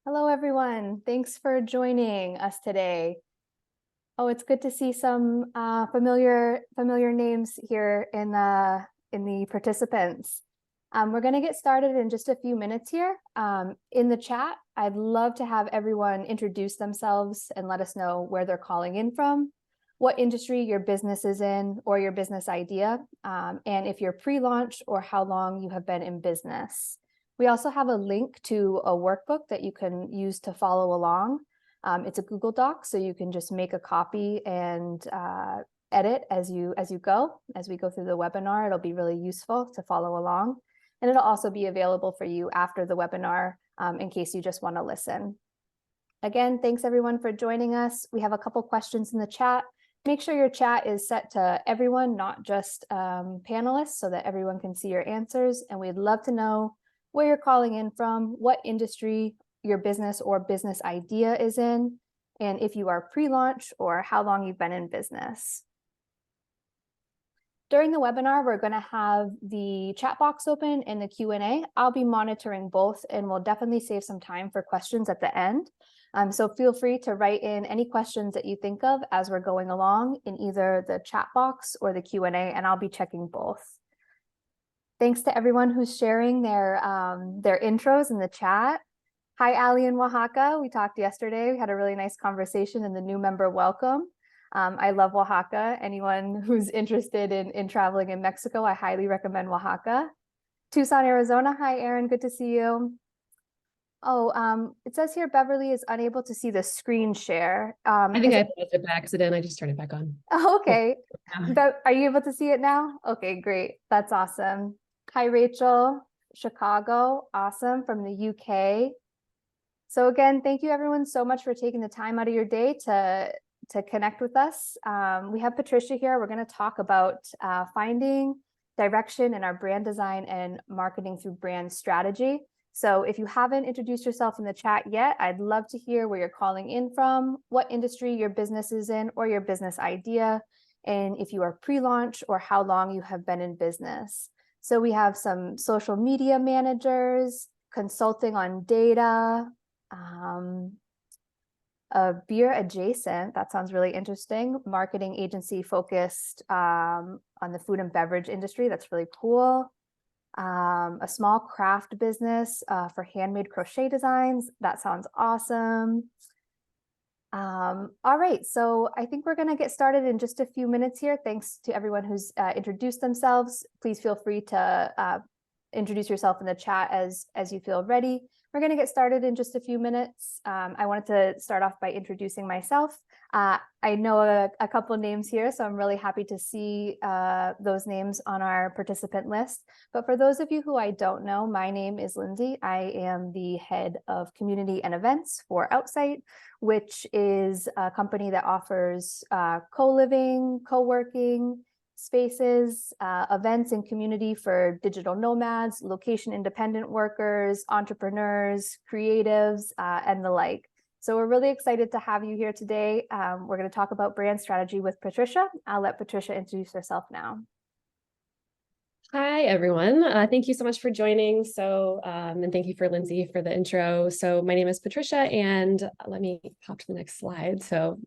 Hello, everyone. Thanks for joining us today. Oh, it's good to see some familiar names here in the participants. We're going to get started in just a few minutes here. In the chat, I'd love to have everyone introduce themselves and let us know where they're calling in from, what industry your business is in or your business idea, and if you're pre-launch or how long you have been in business. We also have a link to a workbook that you can use to follow along. It's a Google Doc, so you can just make a copy and edit as we go through the webinar. It'll be really useful to follow along. And it'll also be available for you after the webinar in case you just want to listen. Again, thanks everyone for joining us. We have a couple questions in the chat. Make sure your chat is set to everyone, not just panelists, so that everyone can see your answers. And we'd love to know where you're calling in from, what industry your business or business idea is in, and if you are pre-launch or how long you've been in business. During the webinar, we're going to have the chat box open and the Q&A. I'll be monitoring both, and we'll definitely save some time for questions at the end. So feel free to write in any questions that you think of as we're going along in either the chat box or the Q&A, and I'll be checking both. Thanks to everyone who's sharing their intros in the chat. Hi, Ali in Oaxaca. We talked yesterday. We had a really nice conversation in the new member welcome. I love Oaxaca. Anyone who's interested in traveling in Mexico, I highly recommend Oaxaca. Tucson, Arizona. Hi, Aaron. Good to see you. Oh, it says here Beverly is unable to see the screen share. I think I paused it by accident. I just turned it back on. Oh, okay. Are you able to see it now? Okay, great. That's awesome. Hi, Rachel, Chicago. Awesome, from the UK. So again, thank you everyone so much for taking the time out of your day to connect with us. We have Patricia here. We're going to talk about finding direction in our brand design and marketing through brand strategy. So if you haven't introduced yourself in the chat yet, I'd love to hear where you're calling in from, what industry your business is in or your business idea, and if you are pre-launch or how long you have been in business. So we have some social media managers, consulting on data, beer adjacent, that sounds really interesting, marketing agency focused on the food and beverage industry, that's really cool. A small craft business for handmade crochet designs, that sounds awesome. All right, so I think we're going to get started in just a few minutes here. Thanks to everyone who's introduced themselves. Please feel free to introduce yourself in the chat as you feel ready. We're going to get started in just a few minutes. I wanted to start off by introducing myself. I know a couple of names here, so I'm really happy to see those names on our participant list. But for those of you who I don't know, my name is Lindsay. I am the head of community and events for Outsite, which is a company that offers co-living, co-working spaces, events and community for digital nomads, location independent workers, entrepreneurs, creatives, and the like. So we're really excited to have you here today. We're going to talk about brand strategy with Patricia. I'll let Patricia introduce herself now. Hi, everyone. Thank you so much for joining. And thank you for Lindsay for the intro. So my name is Patricia, and let me pop to the next slide so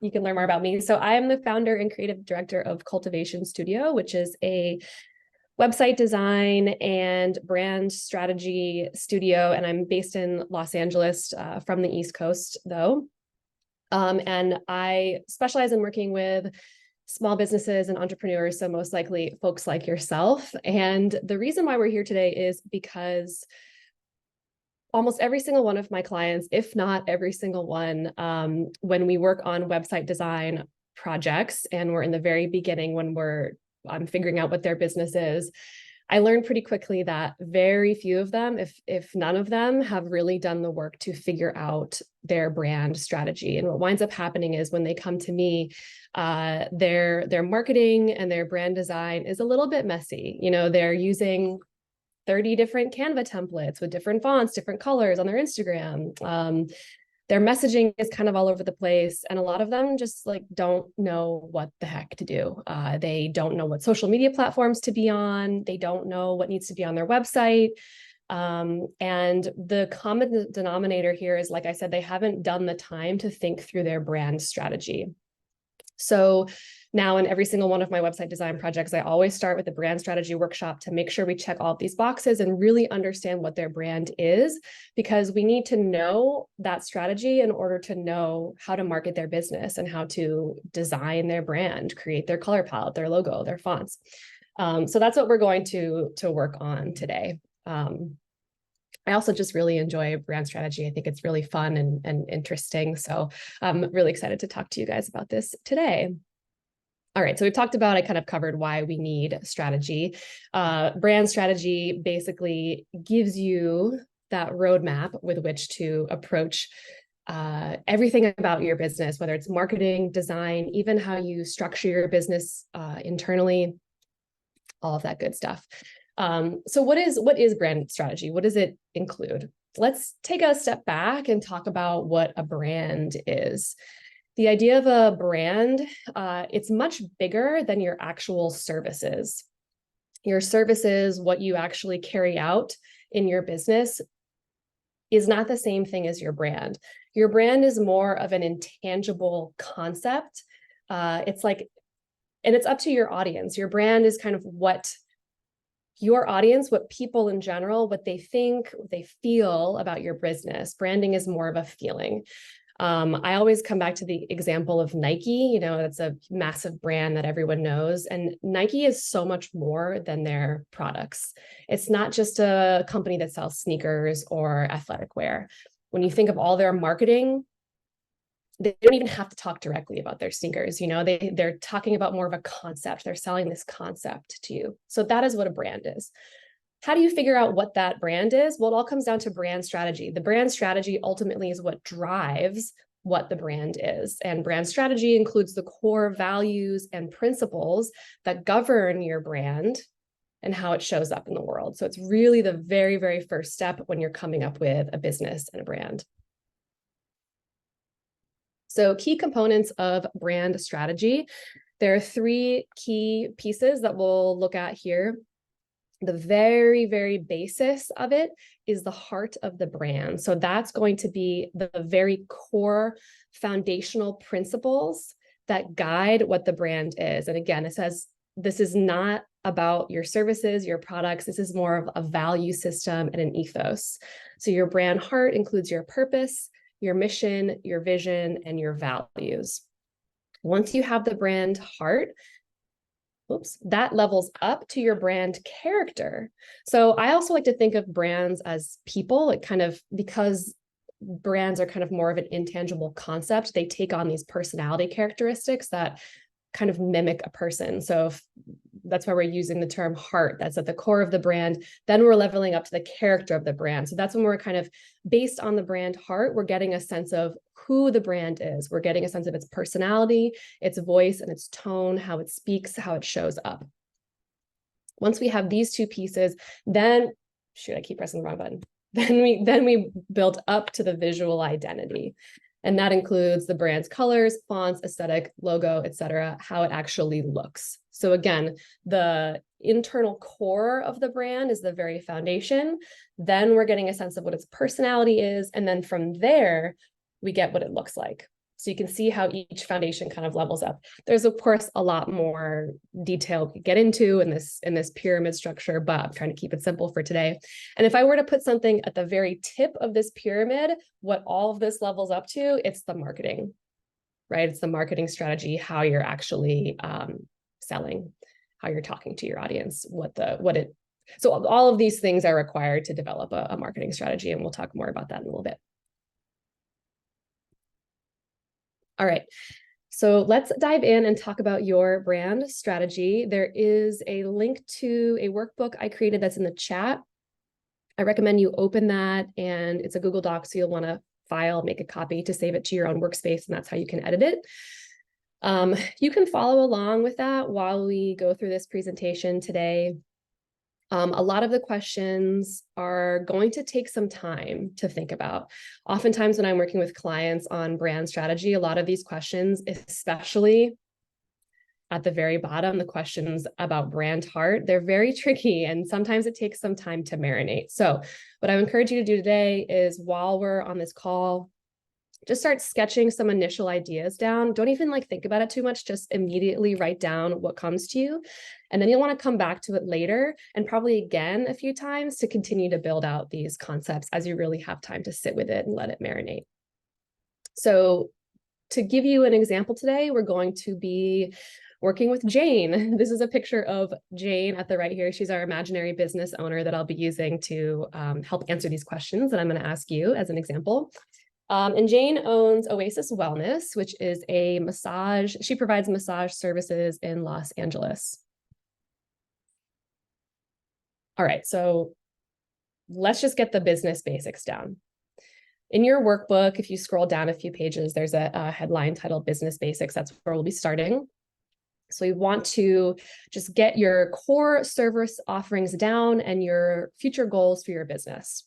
you can learn more about me. So I am the founder and creative director of Cultivation Studio, which is a website design and brand strategy studio. And I'm based in Los Angeles from the East Coast, though. And I specialize in working with small businesses and entrepreneurs, so most likely folks like yourself. And the reason why we're here today is because almost every single one of my clients, if not every single one, when we work on website design projects and we're in the very beginning when I'm figuring out what their business is, I learned pretty quickly that very few of them, if none of them, have really done the work to figure out their brand strategy. And what winds up happening is when they come to me, their marketing and their brand design is a little bit messy. You know, they're using 30 different Canva templates with different fonts, different colors on their Instagram. Their messaging is kind of all over the place. And a lot of them just don't know what the heck to do. They don't know what social media platforms to be on. They don't know what needs to be on their website. And the common denominator here is, like I said, they haven't done the time to think through their brand strategy. So now in every single one of my website design projects, I always start with a brand strategy workshop to make sure we check all of these boxes and really understand what their brand is, because we need to know that strategy in order to know how to market their business and how to design their brand, create their color palette, their logo, their fonts. So that's what we're going to work on today. I also just really enjoy brand strategy. I think it's really fun and interesting. So I'm really excited to talk to you guys about this today. All right, so we've talked about, I kind of covered why we need strategy. Brand strategy basically gives you that roadmap with which to approach everything about your business, whether it's marketing, design, even how you structure your business internally, all of that good stuff. So what is brand strategy? What does it include? Let's take a step back and talk about what a brand is. The idea of a brand, it's much bigger than your actual services. Your services, what you actually carry out in your business, is not the same thing as your brand. Your brand is more of an intangible concept. It's like, and it's up to your audience. Your brand is kind of what your audience, what people in general, what they think, what they feel about your business. Branding is more of a feeling. I always come back to the example of Nike. You know, it's a massive brand that everyone knows. And Nike is so much more than their products. It's not just a company that sells sneakers or athletic wear. When you think of all their marketing, they don't even have to talk directly about their sneakers. You know, they're talking about more of a concept. They're selling this concept to you. So that is what a brand is. How do you figure out what that brand is? Well, it all comes down to brand strategy. The brand strategy ultimately is what drives what the brand is. And brand strategy includes the core values and principles that govern your brand and how it shows up in the world. So it's really the very, very first step when you're coming up with a business and a brand. So key components of brand strategy. There are three key pieces that we'll look at here. The very, very basis of it is the heart of the brand. So that's going to be the very core foundational principles that guide what the brand is. And again, it says this is not about your services, your products. This is more of a value system and an ethos. So your brand heart includes your purpose, your mission, your vision, and your values. Once you have the brand heart, that levels up to your brand character. So I also like to think of brands as people, like kind of, because brands are kind of more of an intangible concept, they take on these personality characteristics that kind of mimic a person. So that's why we're using the term heart. That's at the core of the brand. Then we're leveling up to the character of the brand. So that's when we're kind of based on the brand heart, we're getting a sense of who the brand is. We're getting a sense of its personality, its voice, and its tone, how it speaks, how it shows up. Once we have these two pieces, then, shoot, I keep pressing the wrong button. Then we build up to the visual identity. And that includes the brand's colors, fonts, aesthetic, logo, etc., how it actually looks. So again, the internal core of the brand is the very foundation. Then we're getting a sense of what its personality is. And then from there, we get what it looks like. So you can see how each foundation kind of levels up. There's, of course, a lot more detail to get into in this pyramid structure, but I'm trying to keep it simple for today. And if I were to put something at the very tip of this pyramid, what all of this levels up to, it's the marketing, right? It's the marketing strategy, how you're actually selling, how you're talking to your audience, so all of these things are required to develop a marketing strategy, and we'll talk more about that in a little bit. All right, so let's dive in and talk about your brand strategy. There is a link to a workbook I created that's in the chat. I recommend you open that, and it's a Google Doc, so you'll want to file, make a copy to save it to your own workspace, and that's how you can edit it. You can follow along with that while we go through this presentation today. A lot of the questions are going to take some time to think about. Oftentimes when I'm working with clients on brand strategy, a lot of these questions, especially at the very bottom, the questions about brand heart, they're very tricky and sometimes it takes some time to marinate. So what I would encourage you to do today is while we're on this call, just start sketching some initial ideas down. Don't even like think about it too much. Just immediately write down what comes to you. And then you'll want to come back to it later and probably again a few times to continue to build out these concepts as you really have time to sit with it and let it marinate. So to give you an example today, we're going to be working with Jane. This is a picture of Jane at the right here. She's our imaginary business owner that I'll be using to help answer these questions that I'm going to ask you as an example. And Jane owns Oasis Wellness, which is a massage. She provides massage services in Los Angeles. All right, so let's just get the business basics down. In your workbook, if you scroll down a few pages, there's a headline titled Business Basics. That's where we'll be starting. So you want to just get your core service offerings down and your future goals for your business.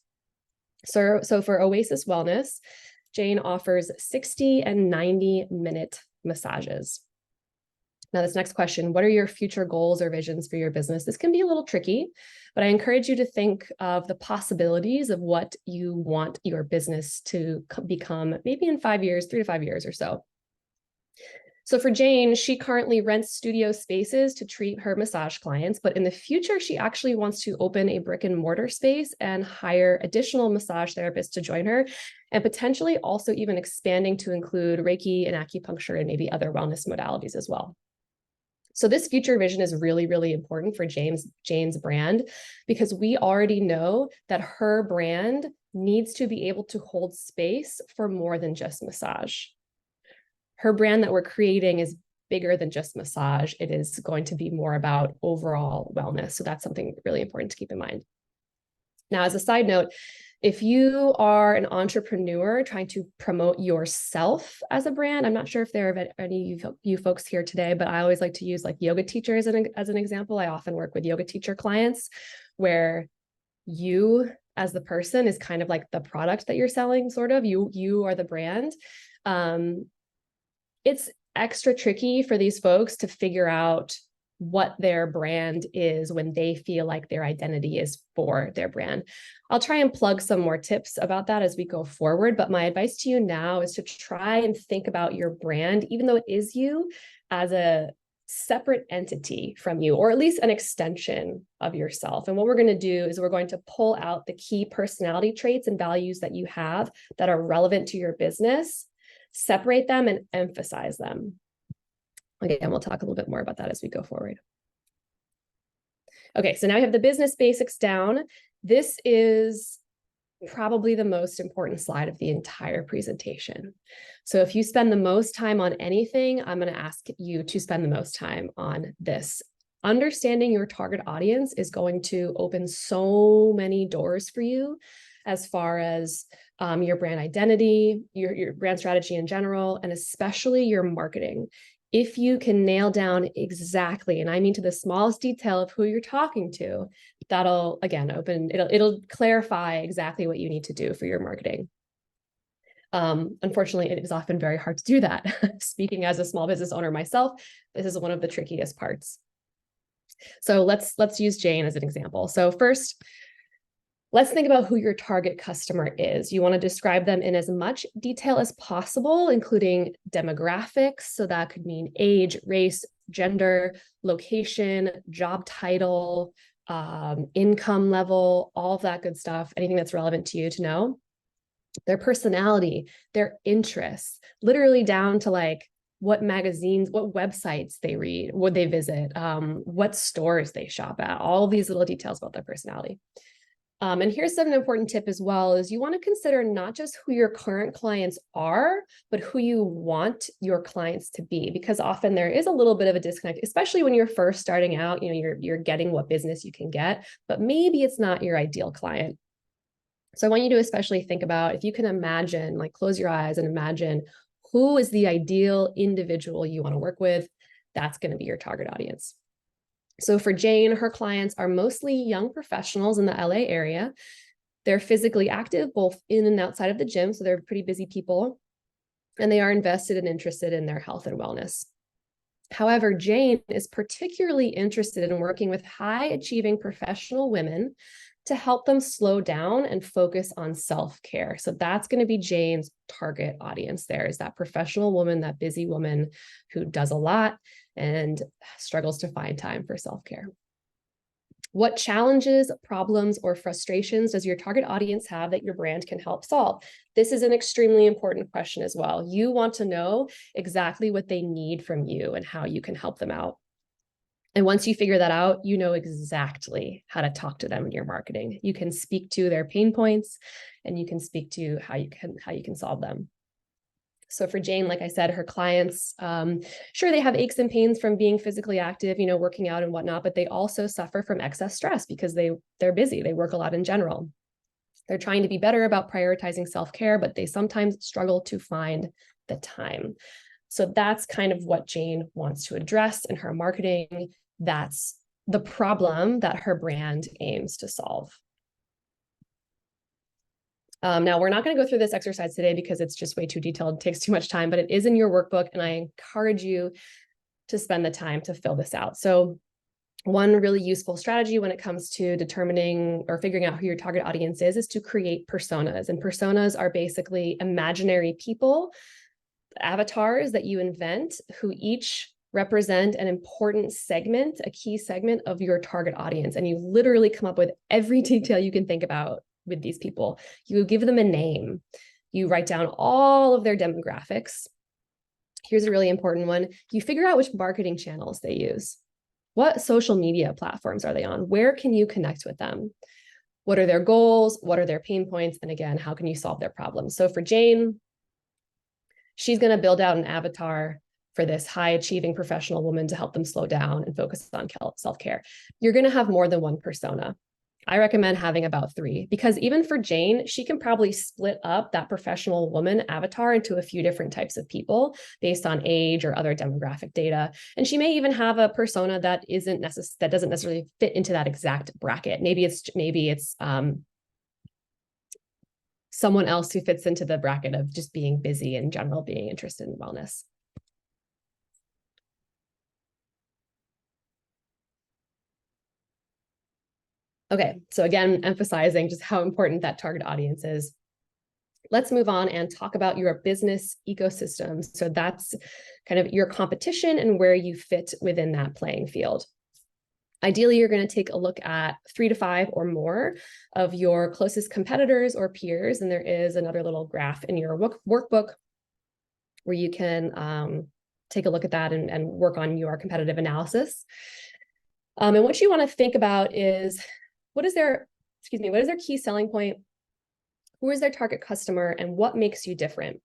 So for Oasis Wellness, Jane offers 60 and 90-minute massages. Now, this next question, what are your future goals or visions for your business? This can be a little tricky, but I encourage you to think of the possibilities of what you want your business to become maybe in 5 years, 3 to 5 years or so. So for Jane, she currently rents studio spaces to treat her massage clients, but in the future, she actually wants to open a brick and mortar space and hire additional massage therapists to join her, and potentially also even expanding to include Reiki and acupuncture and maybe other wellness modalities as well. So this future vision is really, really important for Jane's brand, because we already know that her brand needs to be able to hold space for more than just massage. Her brand that we're creating is bigger than just massage. It is going to be more about overall wellness. So that's something really important to keep in mind. Now, as a side note, if you are an entrepreneur trying to promote yourself as a brand, I'm not sure if there are any of you folks here today, but I always like to use like yoga teachers as an example. I often work with yoga teacher clients where you as the person is kind of like the product that you're selling, sort of. You are the brand. It's extra tricky for these folks to figure out what their brand is when they feel like their identity is for their brand. I'll try and plug some more tips about that as we go forward, but my advice to you now is to try and think about your brand, even though it is you, as a separate entity from you, or at least an extension of yourself. And what we're going to do is we're going to pull out the key personality traits and values that you have that are relevant to your business, separate them and emphasize them. Again, we'll talk a little bit more about that as we go forward. Okay, so now we have the business basics down. This is probably the most important slide of the entire presentation. So if you spend the most time on anything, I'm going to ask you to spend the most time on this. Understanding your target audience is going to open so many doors for you as far as your brand identity, your brand strategy in general, and especially your marketing. If you can nail down exactly, and I mean to the smallest detail of who you're talking to, that'll again it'll clarify exactly what you need to do for your marketing. Unfortunately, it is often very hard to do that. Speaking as a small business owner myself, this is one of the trickiest parts. So let's use Jane as an example. So first, let's think about who your target customer is. You want to describe them in as much detail as possible, including demographics. So that could mean age, race, gender, location, job title, income level, all of that good stuff, anything that's relevant to you to know. Their personality, their interests, literally down to like what magazines, what websites they read, what they visit, what stores they shop at, all these little details about their personality. And here's an important tip as well, is you want to consider not just who your current clients are, but who you want your clients to be, because often there is a little bit of a disconnect, especially when you're first starting out, you're getting what business you can get, but maybe it's not your ideal client. So I want you to especially think about, if you can imagine, like close your eyes and imagine who is the ideal individual you want to work with, that's going to be your target audience. So for Jane, her clients are mostly young professionals in the LA area. They're physically active, both in and outside of the gym. So they're pretty busy people, and they are invested and interested in their health and wellness. However, Jane is particularly interested in working with high achieving professional women to help them slow down and focus on self-care. So that's going to be Jane's target audience. There is that professional woman, that busy woman who does a lot and struggles to find time for self-care. What challenges, problems, or frustrations does your target audience have that your brand can help solve? This is an extremely important question as well. You want to know exactly what they need from you and how you can help them out. And once you figure that out, you know exactly how to talk to them in your marketing. You can speak to their pain points and you can speak to how you can solve them. So for Jane, like I said, her clients, sure, they have aches and pains from being physically active, working out and whatnot, but they also suffer from excess stress because they're busy. They work a lot in general. They're trying to be better about prioritizing self-care, but they sometimes struggle to find the time. So that's kind of what Jane wants to address in her marketing. That's the problem that her brand aims to solve. Now, we're not going to go through this exercise today because it's just way too detailed. It takes too much time, but it is in your workbook, and I encourage you to spend the time to fill this out. So one really useful strategy when it comes to determining or figuring out who your target audience is to create personas. And personas are basically imaginary people, avatars that you invent who each represent an important segment, a key segment of your target audience. And you literally come up with every detail you can think about with these people. You give them a name. You write down all of their demographics. Here's a really important one. You figure out which marketing channels they use. What social media platforms are they on? Where can you connect with them? What are their goals? What are their pain points? And again, how can you solve their problems? So for Jane, she's going to build out an avatar for this high achieving professional woman to help them slow down and focus on self-care. You're going to have more than one persona. I recommend having about 3, because even for Jane, she can probably split up that professional woman avatar into a few different types of people based on age or other demographic data. And she may even have a persona that doesn't necessarily fit into that exact bracket. Maybe it's someone else who fits into the bracket of just being busy in general, being interested in wellness. Okay, so again, emphasizing just how important that target audience is. Let's move on and talk about your business ecosystem. So that's kind of your competition and where you fit within that playing field. Ideally, you're going to take a look at 3 to 5 or more of your closest competitors or peers. And there is another little graph in your workbook where you can take a look at that and work on your competitive analysis. And what you want to think about is, what is their key selling point? Who is their target customer, and what makes you different?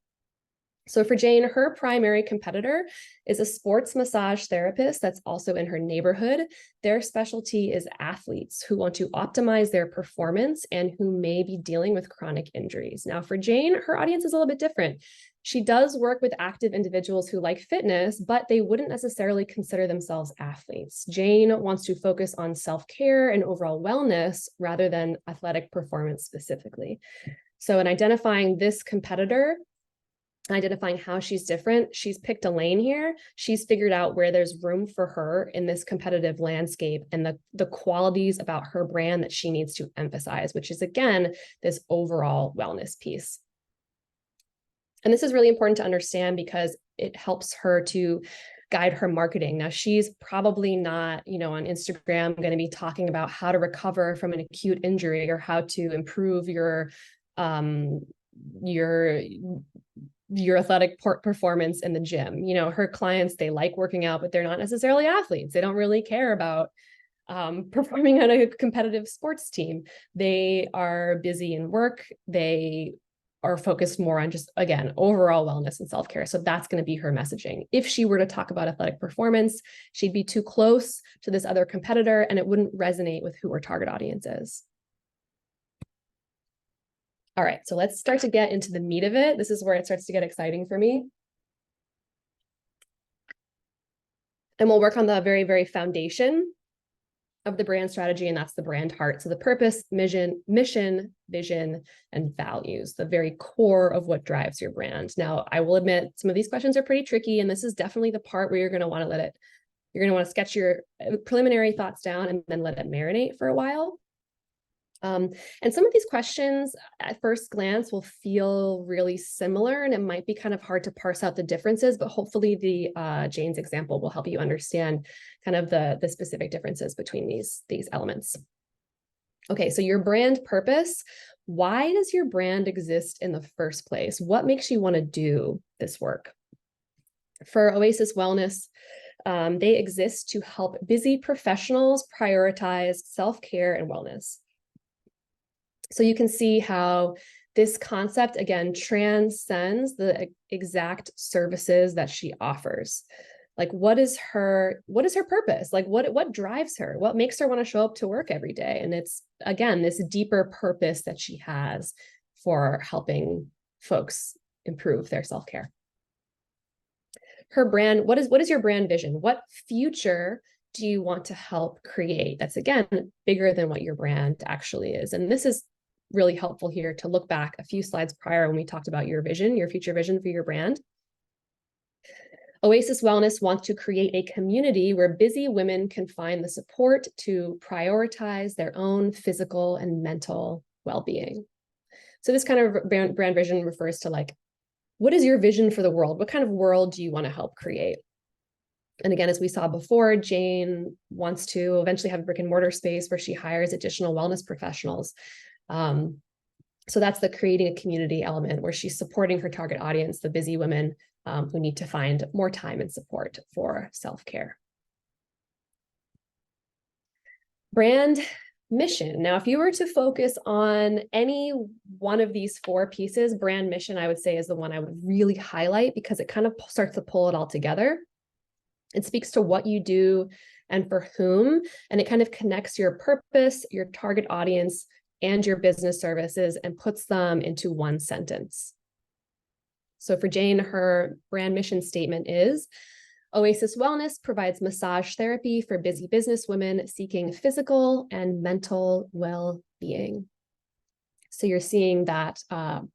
So for Jane, her primary competitor is a sports massage therapist that's also in her neighborhood. Their specialty is athletes who want to optimize their performance and who may be dealing with chronic injuries. Now for Jane, her audience is a little bit different. She does work with active individuals who like fitness, but they wouldn't necessarily consider themselves athletes. Jane wants to focus on self-care and overall wellness rather than athletic performance specifically. So in identifying this competitor, identifying how she's different, she's picked a lane here. She's figured out where there's room for her in this competitive landscape and the qualities about her brand that she needs to emphasize, which is, again, this overall wellness piece. And this is really important to understand because it helps her to guide her marketing. Now, she's probably not, on Instagram going to be talking about how to recover from an acute injury or how to improve your athletic performance in the gym. Her clients, they like working out, but they're not necessarily athletes. They don't really care about performing on a competitive sports team. They are busy in work. They are focused more on just, again, overall wellness and self-care. So that's going to be her messaging. If she were to talk about athletic performance, she'd be too close to this other competitor and it wouldn't resonate with who her target audience is. All right, so let's start to get into the meat of it. This is where it starts to get exciting for me. And we'll work on the very, very foundation of the brand strategy, and that's the brand heart. So the purpose, mission, vision, and values, the very core of what drives your brand. Now, I will admit some of these questions are pretty tricky, and this is definitely the part where you're going to want to sketch your preliminary thoughts down and then let it marinate for a while. And some of these questions at first glance will feel really similar, and it might be kind of hard to parse out the differences, but hopefully the Jane's example will help you understand kind of the specific differences between these elements. Okay, so your brand purpose. Why does your brand exist in the first place? What makes you want to do this work? For Oasis Wellness, they exist to help busy professionals prioritize self-care and wellness. So you can see how this concept, again, transcends the exact services that she offers. Like, what is her purpose? Like, what drives her? What makes her want to show up to work every day? And it's, again, this deeper purpose that she has for helping folks improve their self-care. Her brand, what is your brand vision? What future do you want to help create? That's, again, bigger than what your brand actually is. And this is really helpful here to look back a few slides prior when we talked about your vision, your future vision for your brand. Oasis Wellness wants to create a community where busy women can find the support to prioritize their own physical and mental well-being. So this kind of brand vision refers to, like, what is your vision for the world? What kind of world do you want to help create? And again, as we saw before, Jane wants to eventually have a brick and mortar space where she hires additional wellness professionals. So that's the creating a community element, where she's supporting her target audience, the busy women who need to find more time and support for self-care. Brand mission. Now, if you were to focus on any one of these four pieces, brand mission, I would say, is the one I would really highlight, because it kind of starts to pull it all together. It speaks to what you do and for whom, and it kind of connects your purpose, your target audience, and your business services, and puts them into one sentence. So for Jane, her brand mission statement is: Oasis Wellness provides massage therapy for busy business women seeking physical and mental well-being. So you're seeing that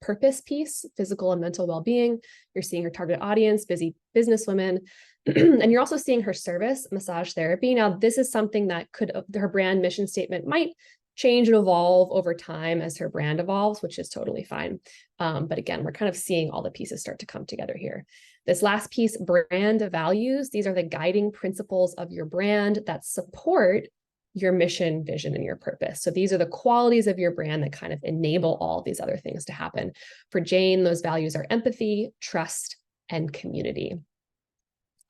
purpose piece, physical and mental well-being. You're seeing her target audience, busy business women. And you're also seeing her service, massage therapy. Now, this is something that her brand mission statement might change and evolve over time as her brand evolves, which is totally fine. But again, we're kind of seeing all the pieces start to come together here. This last piece, brand values, these are the guiding principles of your brand that support your mission, vision, and your purpose. So these are the qualities of your brand that kind of enable all these other things to happen. For Jane, those values are empathy, trust, and community.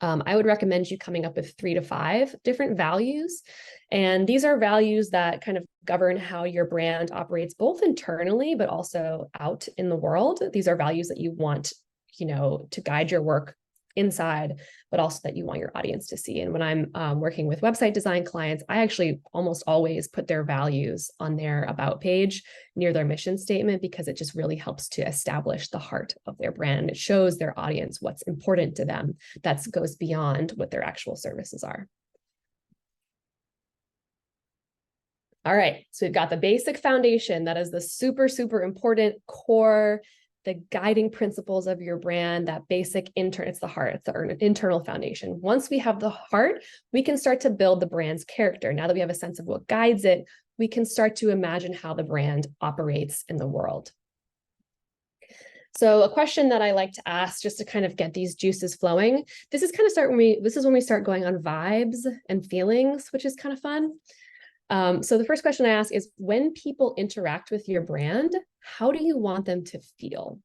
I would recommend you coming up with 3 to 5 different values. And these are values that kind of govern how your brand operates, both internally, but also out in the world. These are values that you want, to guide your work inside, but also that you want your audience to see. And when I'm working with website design clients, I actually almost always put their values on their about page near their mission statement, because it just really helps to establish the heart of their brand. It shows their audience what's important to them. That goes beyond what their actual services are. All right, so we've got the basic foundation. That is the super, super important core, the guiding principles of your brand, that basic it's the heart, it's the internal foundation. Once we have the heart, we can start to build the brand's character. Now that we have a sense of what guides it, we can start to imagine how the brand operates in the world. So a question that I like to ask, just to kind of get these juices flowing, this is when we start going on vibes and feelings, which is kind of fun. So the first question I ask is, when people interact with your brand, how do you want them to feel?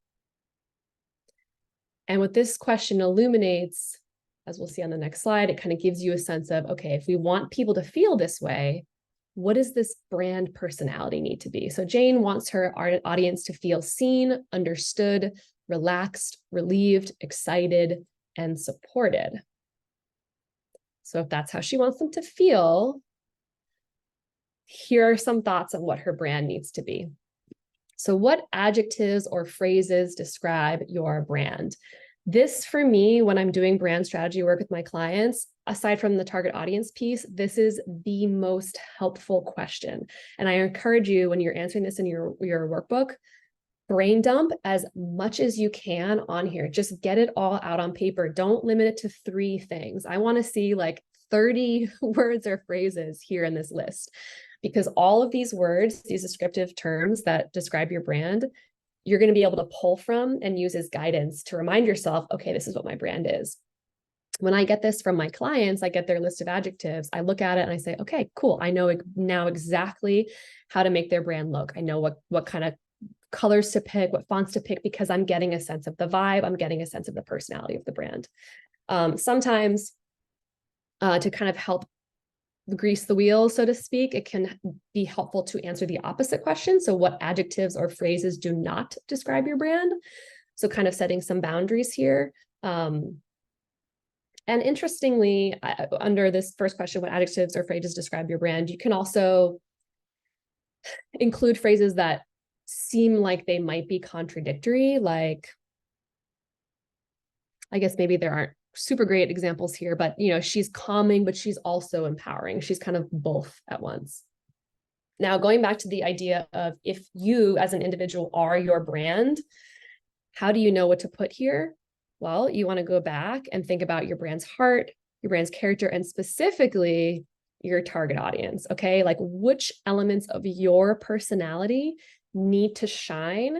And what this question illuminates, as we'll see on the next slide, it kind of gives you a sense of, okay, if we want people to feel this way, what does this brand personality need to be? So Jane wants her audience to feel seen, understood, relaxed, relieved, excited, and supported. So if that's how she wants them to feel, here are some thoughts on what her brand needs to be. So what adjectives or phrases describe your brand? This for me, when I'm doing brand strategy work with my clients, aside from the target audience piece, this is the most helpful question. And I encourage you, when you're answering this in your workbook, brain dump as much as you can on here. Just get it all out on paper. Don't limit it to 3 things. I want to see like 30 words or phrases here in this list, because all of these words, these descriptive terms that describe your brand, you're going to be able to pull from and use as guidance to remind yourself, okay, this is what my brand is. When I get this from my clients, I get their list of adjectives. I look at it and I say, okay, cool. I know now exactly how to make their brand look. I know what kind of colors to pick, what fonts to pick, because I'm getting a sense of the vibe. I'm getting a sense of the personality of the brand. Sometimes to kind of help grease the wheel, so to speak, it can be helpful to answer the opposite question. So what adjectives or phrases do not describe your brand? So kind of setting some boundaries here. And interestingly, under this first question, what adjectives or phrases describe your brand, you can also include phrases that seem like they might be contradictory. Like, I guess maybe there aren't super great examples here, but she's calming, but she's also empowering. She's kind of both at once. Now, going back to the idea of if you as an individual are your brand, how do you know what to put here? Well, you want to go back and think about your brand's heart, your brand's character, and specifically your target audience. Okay. Like, which elements of your personality need to shine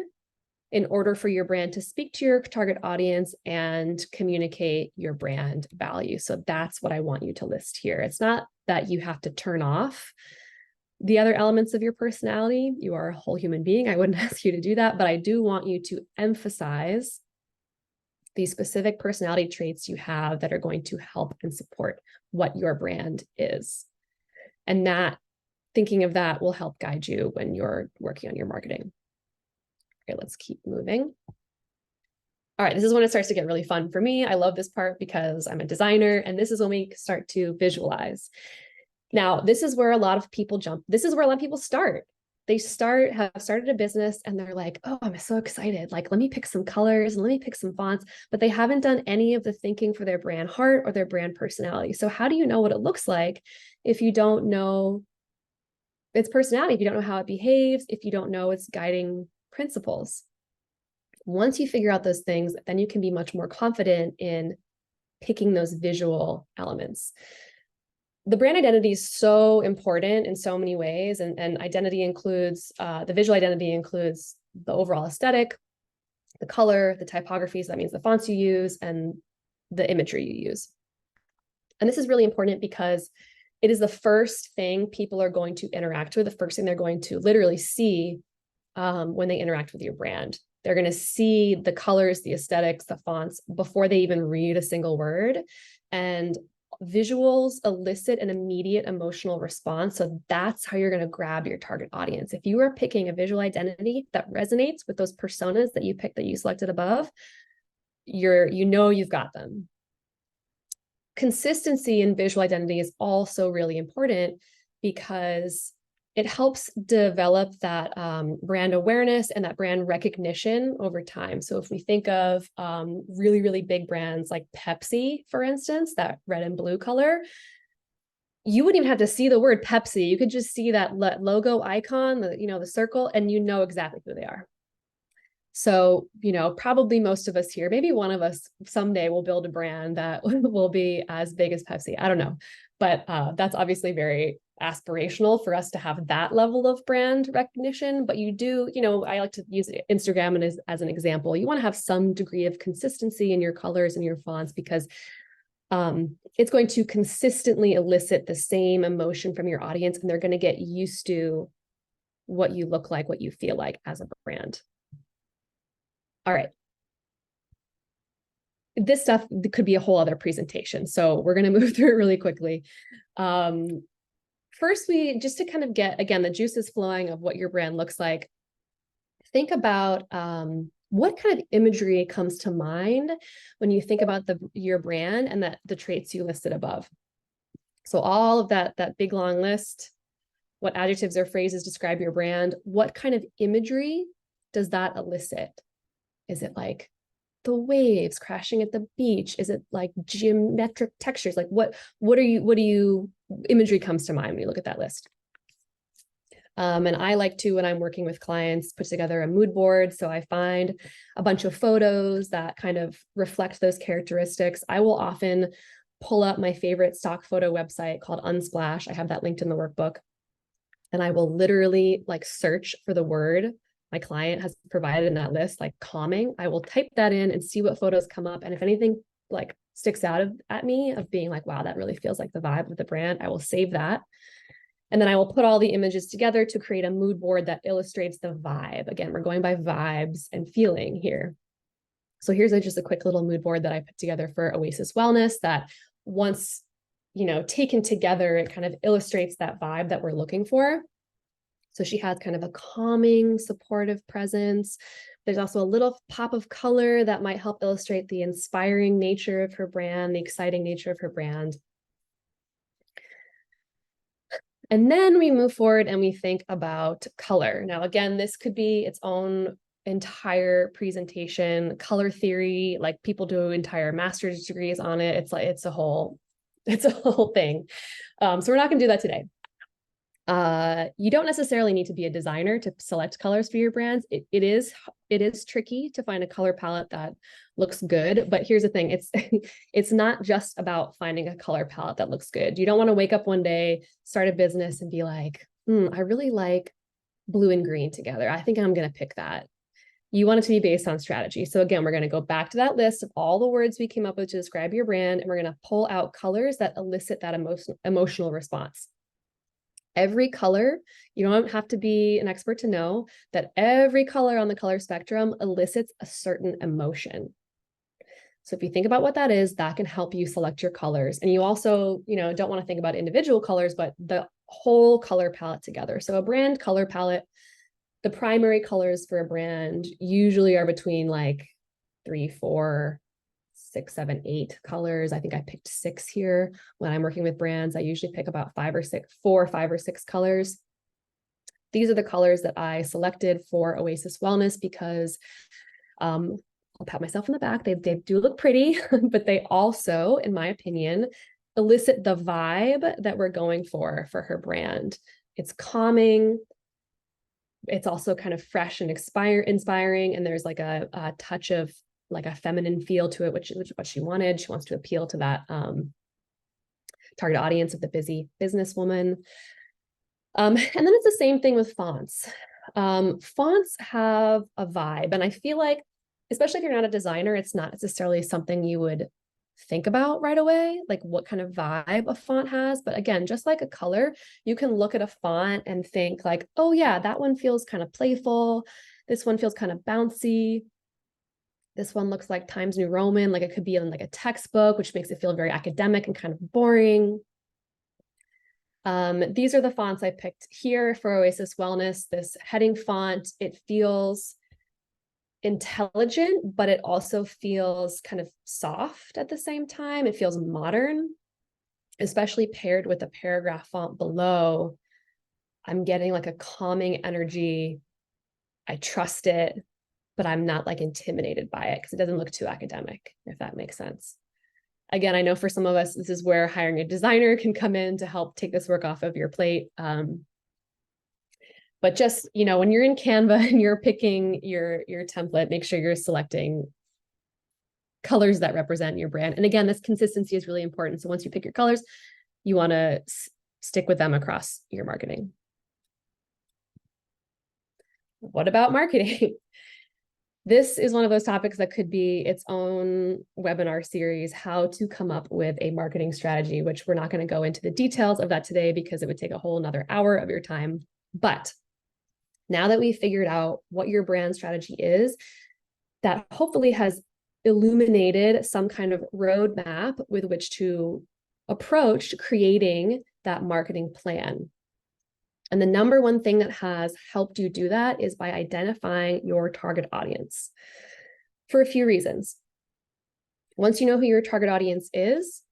in order for your brand to speak to your target audience and communicate your brand value. So that's what I want you to list here. It's not that you have to turn off the other elements of your personality. You are a whole human being. I wouldn't ask you to do that, but I do want you to emphasize the specific personality traits you have that are going to help and support what your brand is. And that, thinking of that, will help guide you when you're working on your marketing. Okay, let's keep moving. All right, this is when it starts to get really fun for me. I love this part because I'm a designer, and this is when we start to visualize. Now, this is where a lot of people jump. This is where a lot of people start. They have started a business and they're like, oh, I'm so excited. Like, let me pick some colors and let me pick some fonts, but they haven't done any of the thinking for their brand heart or their brand personality. So how do you know what it looks like if you don't know its personality, if you don't know how it behaves, if you don't know its guiding principles? Once you figure out those things, then you can be much more confident in picking those visual elements. The brand identity is so important in so many ways, and identity includes, the visual identity includes the overall aesthetic, the color, the typography, so that means the fonts you use, and the imagery you use. And this is really important because it is the first thing people are going to interact with, the first thing they're going to literally see when they interact with your brand. They're going to see the colors, the aesthetics, the fonts before they even read a single word. And visuals elicit an immediate emotional response. So that's how you're going to grab your target audience. If you are picking a visual identity that resonates with those personas that you picked, that you selected above, you've got them. Consistency in visual identity is also really important because it helps develop that brand awareness and that brand recognition over time. So if we think of really, really big brands like Pepsi, for instance, that red and blue color, you wouldn't even have to see the word Pepsi. You could just see that logo icon, the circle, and you know exactly who they are. So, probably most of us here, maybe one of us someday will build a brand that will be as big as Pepsi. I don't know, but that's obviously very aspirational for us to have that level of brand recognition. But you do, I like to use Instagram as an example. You want to have some degree of consistency in your colors and your fonts because it's going to consistently elicit the same emotion from your audience, and they're going to get used to what you look like, what you feel like as a brand. All right. This stuff could be a whole other presentation, so we're going to move through it really quickly. First, just to kind of get, again, the juices flowing of what your brand looks like, think about what kind of imagery comes to mind when you think about your brand and the traits you listed above. So all of that big long list, what adjectives or phrases describe your brand, what kind of imagery does that elicit? Is it like the waves crashing at the beach? Is it like geometric textures? Like what do you imagery comes to mind when you look at that list? And I like to, when I'm working with clients, put together a mood board. So I find a bunch of photos that kind of reflect those characteristics. I will often pull up my favorite stock photo website called Unsplash. I have that linked in the workbook. And I will literally like search for the word my client has provided in that list, like calming. I will type that in and see what photos come up. And if anything like sticks out at me of being like, wow, that really feels like the vibe of the brand, I will save that. And then I will put all the images together to create a mood board that illustrates the vibe. Again, we're going by vibes and feeling here. So here's just a quick little mood board that I put together for Oasis Wellness that once, taken together, it kind of illustrates that vibe that we're looking for. So she has kind of a calming, supportive presence. There's also a little pop of color that might help illustrate the inspiring nature of her brand, the exciting nature of her brand. And then we move forward and we think about color. Now, again, this could be its own entire presentation, color theory, like people do entire master's degrees on it. It's a whole thing. So we're not going to do that today. You don't necessarily need to be a designer to select colors for your brands. It is tricky to find a color palette that looks good, but here's the thing. It's not just about finding a color palette that looks good. You don't want to wake up one day, start a business and be like, I really like blue and green together. I think I'm going to pick that. You want it to be based on strategy. So again, we're going to go back to that list of all the words we came up with to describe your brand, and we're going to pull out colors that elicit that emotional response. Every color, you don't have to be an expert to know that every color on the color spectrum elicits a certain emotion. So if you think about what that is, that can help you select your colors. And you also, don't want to think about individual colors, but the whole color palette together. So a brand color palette, the primary colors for a brand usually are between like 3, 4, 6, 7, 8 colors. I think I picked 6 here. When I'm working with brands, I usually pick about 4 or 5 or 6 colors. These are the colors that I selected for Oasis Wellness because I'll pat myself on the back. They do look pretty, but they also, in my opinion, elicit the vibe that we're going for her brand. It's calming. It's also kind of fresh and inspiring. And there's like a touch of like a feminine feel to it, which is what she wanted. She wants to appeal to that target audience of the busy businesswoman. And then it's the same thing with fonts. Fonts have a vibe, and I feel like, especially if you're not a designer, it's not necessarily something you would think about right away, like what kind of vibe a font has. But again, just like a color, you can look at a font and think like, oh yeah, that one feels kind of playful. This one feels kind of bouncy. This one looks like Times New Roman, like it could be in like a textbook, which makes it feel very academic and kind of boring. These are the fonts I picked here for Oasis Wellness. This heading font, it feels intelligent, but it also feels kind of soft at the same time. It feels modern, especially paired with the paragraph font below. I'm getting like a calming energy. I trust it, but I'm not like intimidated by it because it doesn't look too academic, if that makes sense. Again, I know for some of us, this is where hiring a designer can come in to help take this work off of your plate. But just, when you're in Canva and you're picking your template, make sure you're selecting colors that represent your brand. And again, this consistency is really important. So once you pick your colors, you want to stick with them across your marketing. What about marketing? This is one of those topics that could be its own webinar series, how to come up with a marketing strategy, which we're not going to go into the details of that today because it would take a whole another hour of your time. But now that we've figured out what your brand strategy is, that hopefully has illuminated some kind of roadmap with which to approach creating that marketing plan. And the number one thing that has helped you do that is by identifying your target audience for a few reasons. Once you know who your target audience is,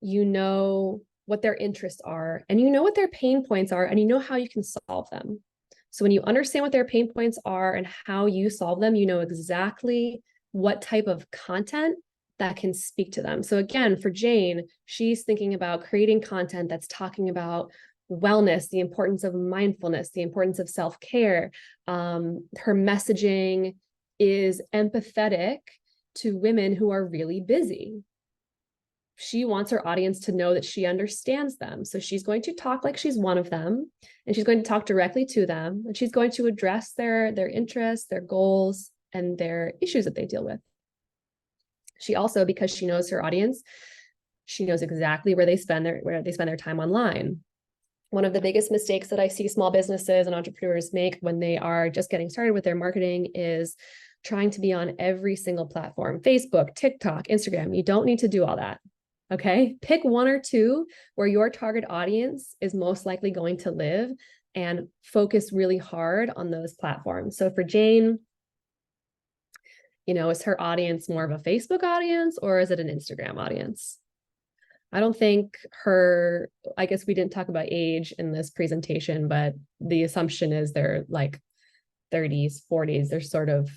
you know what their interests are, and you know what their pain points are, and you know how you can solve them. So when you understand what their pain points are and how you solve them, you know exactly what type of content that can speak to them. So again, for Jane, she's thinking about creating content that's talking about wellness, the importance of mindfulness, the importance of self-care. Her messaging is empathetic to women who are really busy. She wants her audience to know that she understands them. So she's going to talk like she's one of them, and she's going to talk directly to them, and she's going to address their interests, their goals, and their issues that they deal with. She also, because she knows her audience, she knows exactly where they spend their time online. One of the biggest mistakes that I see small businesses and entrepreneurs make when they are just getting started with their marketing is trying to be on every single platform: Facebook, TikTok, Instagram. You don't need to do all that. Okay, pick one or two where your target audience is most likely going to live and focus really hard on those platforms. So for Jane, is her audience more of a Facebook audience, or is it an Instagram audience? I don't think I guess we didn't talk about age in this presentation, but the assumption is they're like 30s, 40s. They're sort of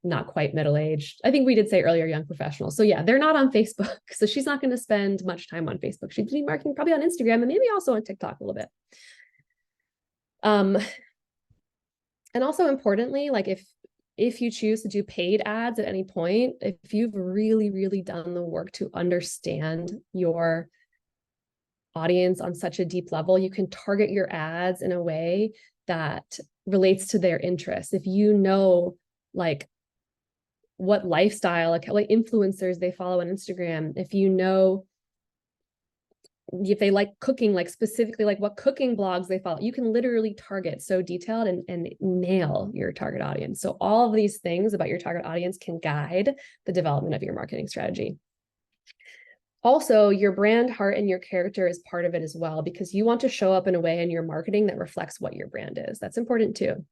not quite middle-aged. I think we did say earlier, young professionals. So yeah, they're not on Facebook. So she's not going to spend much time on Facebook. She'd be marketing probably on Instagram and maybe also on TikTok a little bit. And also importantly, like if you choose to do paid ads at any point, if you've really, really done the work to understand your audience on such a deep level, you can target your ads in a way that relates to their interests. If you know, like, what lifestyle, like what influencers they follow on Instagram, if you know if they like cooking, like specifically like what cooking blogs they follow, you can literally target so detailed and nail your target audience. So all of these things about your target audience can guide the development of your marketing strategy. Also, your brand, heart, and your character is part of it as well, because you want to show up in a way in your marketing that reflects what your brand is. That's important too.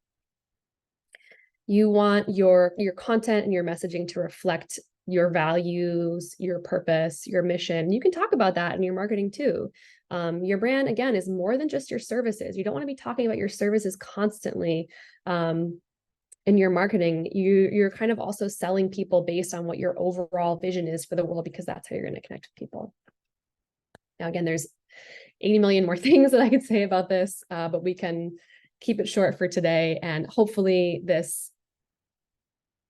You want your content and your messaging to reflect your values, your purpose, your mission. You can talk about that in your marketing too. Your brand, again, is more than just your services. You don't want to be talking about your services constantly in your marketing. You're kind of also selling people based on what your overall vision is for the world, because that's how you're going to connect with people. Now, again, there's 80 million more things that I could say about this, but we can keep it short for today. And hopefully this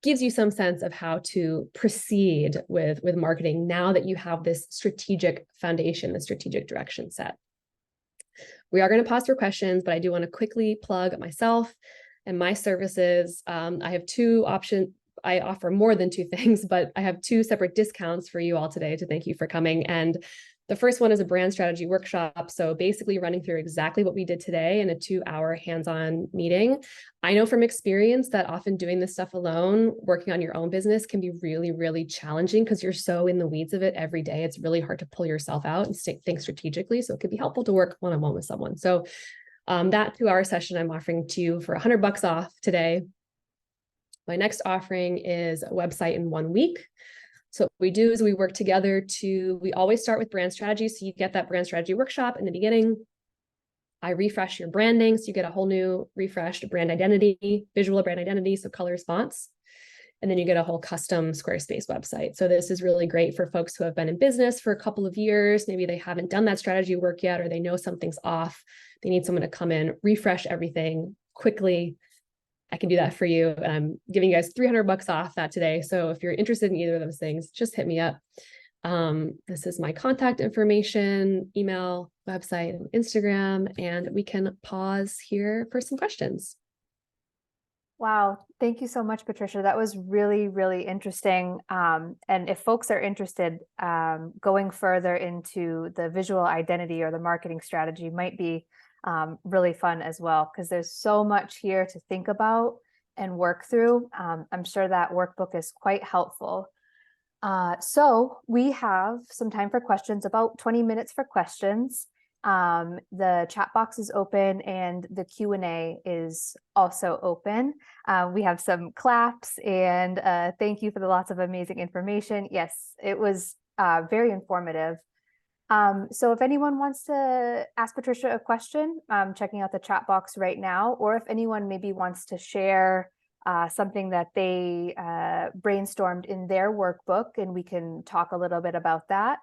gives you some sense of how to proceed with marketing now that you have this strategic foundation, the strategic direction set. We are going to pause for questions, but I do want to quickly plug myself and my services. I have two options. I offer more than two things, but I have two separate discounts for you all today to thank you for coming. And the first one is a brand strategy workshop. So basically running through exactly what we did today in a 2-hour hands-on meeting. I know from experience that often doing this stuff alone, working on your own business, can be really, really challenging because you're so in the weeds of it every day. It's really hard to pull yourself out and think strategically. So it could be helpful to work one-on-one with someone. So that 2-hour session I'm offering to you for $100 off today. My next offering is a website in 1 week. So what we do is we work together we always start with brand strategy. So you get that brand strategy workshop in the beginning. I refresh your branding. So you get a whole new refreshed brand identity, visual brand identity. So color response. And then you get a whole custom Squarespace website. So this is really great for folks who have been in business for a couple of years. Maybe they haven't done that strategy work yet, or they know something's off. They need someone to come in, refresh everything quickly. I can do that for you. And I'm giving you guys $300 off that today. So if you're interested in either of those things, just hit me up. This is my contact information, email, website, and Instagram, and we can pause here for some questions. Wow. Thank you so much, Patricia. That was really, really interesting. And if folks are interested, going further into the visual identity or the marketing strategy might be really fun as well, because there's so much here to think about and work through. I'm sure that workbook is quite helpful. So we have some time for questions, about 20 minutes for questions. The chat box is open and the Q&A is also open. We have some claps and thank you for the lots of amazing information. Yes, it was very informative. So if anyone wants to ask Patricia a question, I'm checking out the chat box right now, or if anyone maybe wants to share something that they brainstormed in their workbook, and we can talk a little bit about that.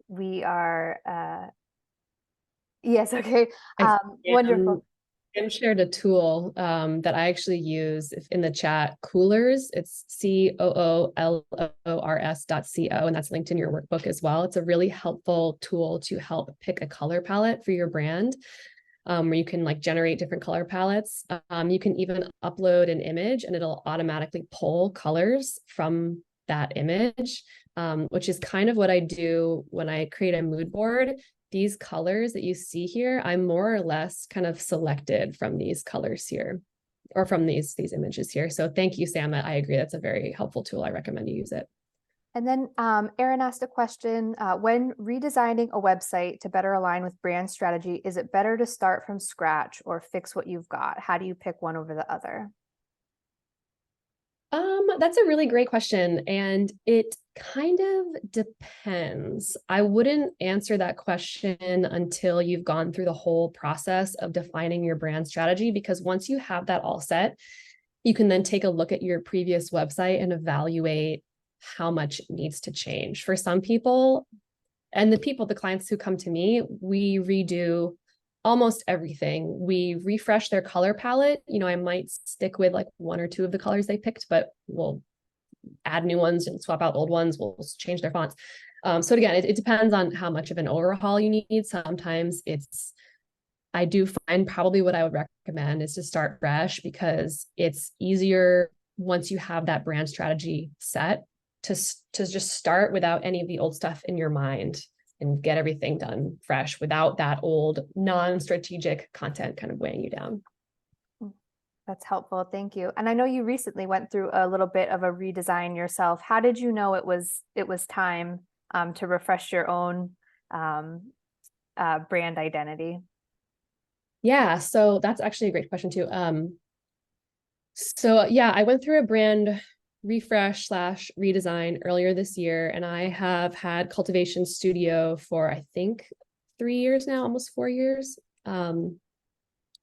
We are, yes, okay, I wonderful. Kim shared a tool that I actually use in the chat, Coolors. It's COOLORS.co, and that's linked in your workbook as well. It's a really helpful tool to help pick a color palette for your brand, where you can like generate different color palettes. You can even upload an image and it'll automatically pull colors from that image, which is kind of what I do when I create a mood board. These colors that you see here, I'm more or less kind of selected from these colors here, or from these images here. So thank you, Sam. I agree. That's a very helpful tool. I recommend you use it. And then Erin asked a question, when redesigning a website to better align with brand strategy, is it better to start from scratch or fix what you've got? How do you pick one over the other? That's a really great question, and it kind of depends. I wouldn't answer that question until you've gone through the whole process of defining your brand strategy, because once you have that all set, you can then take a look at your previous website and evaluate how much needs to change. For some people, and the clients who come to me, we redo almost everything. We refresh their color palette. I might stick with like one or two of the colors they picked, but we'll add new ones and swap out old ones. We'll change their fonts. So again, it depends on how much of an overhaul you need. Sometimes I do find probably what I would recommend is to start fresh, because it's easier once you have that brand strategy set to just start without any of the old stuff in your mind and get everything done fresh without that old non-strategic content kind of weighing you down. That's helpful. Thank you. And I know you recently went through a little bit of a redesign yourself. How did you know it was time to refresh your own brand identity? Yeah, so that's actually a great question too. So yeah, I went through a brand refresh / redesign earlier this year, and I have had Cultivation Studio for I think 3 years now, almost 4 years. And